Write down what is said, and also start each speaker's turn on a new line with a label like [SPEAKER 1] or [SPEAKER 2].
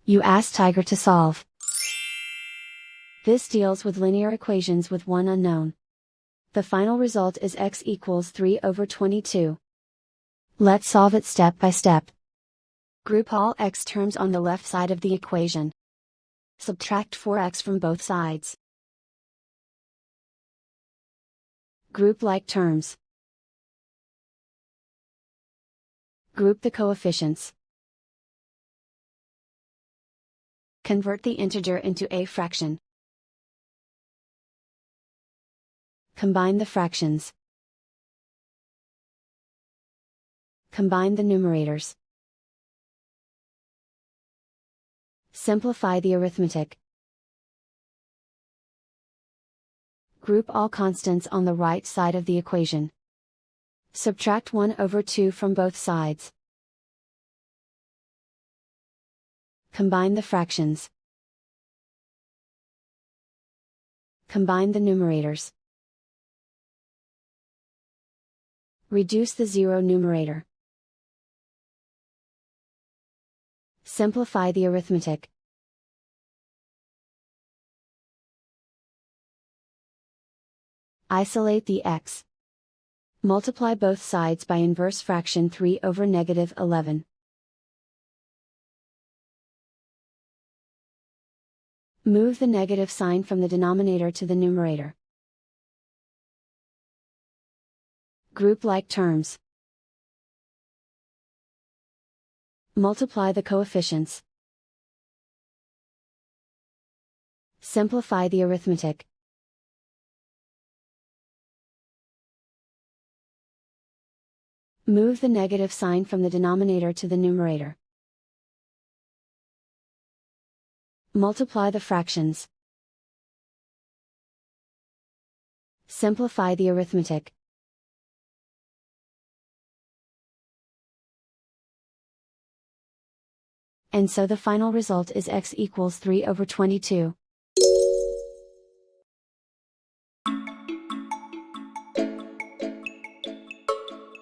[SPEAKER 1] You ask Tiger to solve. This deals with linear equations with one unknown. The final result is x equals 3/22. Let's solve it step by step. Group all x terms on the left side of the equation. Subtract 4x from both sides. Group like terms. Group the coefficients. Convert the integer into a fraction. Combine the fractions. Combine the numerators. Simplify the arithmetic. Group all constants on the right side of the equation. Subtract 1/2 from both sides. Combine the fractions. Combine the numerators. Reduce the zero numerator. Simplify the arithmetic. Isolate the x. Multiply both sides by inverse fraction 3/11. Move the negative sign from the denominator to the numerator. Group like terms. Multiply the coefficients. Simplify the arithmetic. Move the negative sign from the denominator to the numerator. Multiply the fractions. Simplify the arithmetic. And so the final result is x equals 3/22.